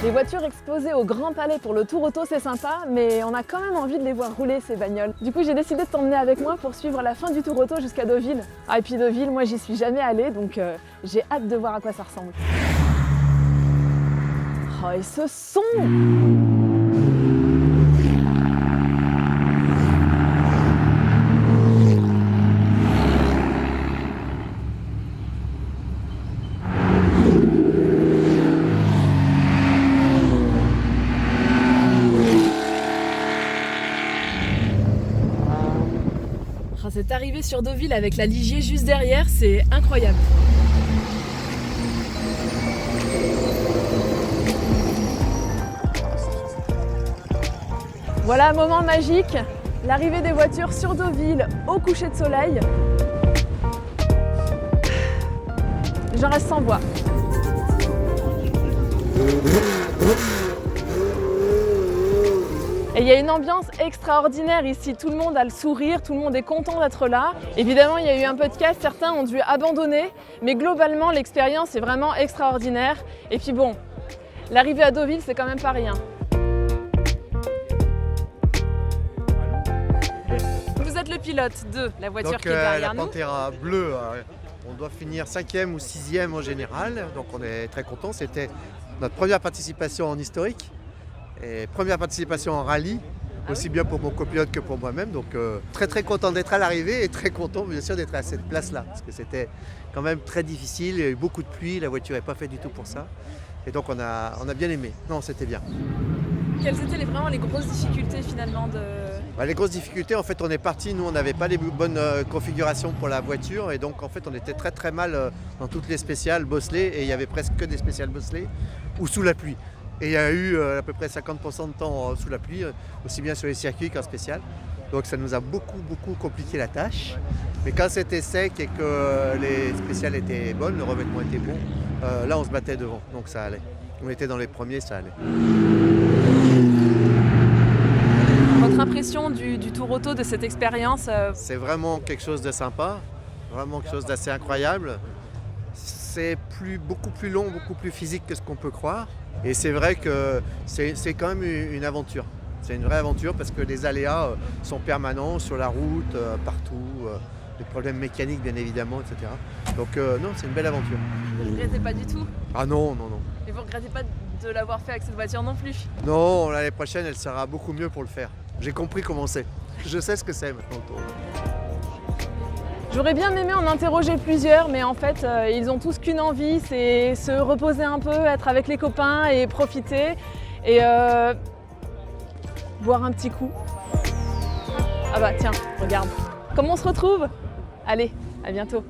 Les voitures exposées au Grand Palais pour le Tour Auto, c'est sympa, mais on a quand même envie de les voir rouler, ces bagnoles. Du coup, j'ai décidé de t'emmener avec moi pour suivre la fin du Tour Auto jusqu'à Deauville. Ah, et puis Deauville, moi, j'y suis jamais allée, donc j'ai hâte de voir à quoi ça ressemble. Oh, et ce son! Cette arrivée sur Deauville avec la Ligier juste derrière, c'est incroyable. Voilà un moment magique, l'arrivée des voitures sur Deauville au coucher de soleil. J'en reste sans voix. Et il y a une ambiance extraordinaire ici, tout le monde a le sourire, tout le monde est content d'être là. Évidemment, il y a eu un peu de casse, certains ont dû abandonner, mais globalement, l'expérience est vraiment extraordinaire. Et puis bon, l'arrivée à Deauville, c'est quand même pas rien. Vous êtes le pilote de la voiture qui est derrière nous. La Pantera bleue, on doit finir 5e ou 6e en général, donc on est très content. C'était notre première participation en historique. Et première participation en rallye, aussi bien pour mon copilote que pour moi-même. Donc très content d'être à l'arrivée et très content bien sûr d'être à cette place-là. Parce que c'était quand même très difficile, il y a eu beaucoup de pluie, la voiture n'est pas faite du tout pour ça. Et donc on a bien aimé. Non, c'était bien. Quelles étaient vraiment les grosses difficultés finalement de... Les grosses difficultés, en fait on est parti, nous on n'avait pas les bonnes configurations pour la voiture. Et donc en fait on était très mal dans toutes les spéciales bosselées. Et il y avait presque que des spéciales bosselées ou sous la pluie. Et il y a eu à peu près 50% de temps sous la pluie, aussi bien sur les circuits qu'en spécial. Donc ça nous a beaucoup compliqué la tâche. Mais quand c'était sec et que les spéciales étaient bonnes, le revêtement était bon, là on se battait devant, donc ça allait. On était dans les premiers, ça allait. Votre impression du Tour Auto, de cette expérience C'est vraiment quelque chose de sympa, vraiment quelque chose d'assez incroyable. C'est beaucoup plus long, beaucoup plus physique que ce qu'on peut croire. Et c'est vrai que c'est quand même une aventure. C'est une vraie aventure parce que les aléas sont permanents sur la route, partout. Des problèmes mécaniques bien évidemment, etc. Donc non, c'est une belle aventure. Vous ne regrettez pas du tout? Ah non. Et vous ne regrettez pas de l'avoir fait avec cette voiture non plus? Non, l'année prochaine, elle sera beaucoup mieux pour le faire. J'ai compris comment c'est. Je sais ce que c'est maintenant. J'aurais bien aimé en interroger plusieurs, mais en fait, ils ont tous qu'une envie, c'est se reposer un peu, être avec les copains et profiter. Et boire un petit coup. Ah bah tiens, regarde. Comment on se retrouve? Allez, à bientôt.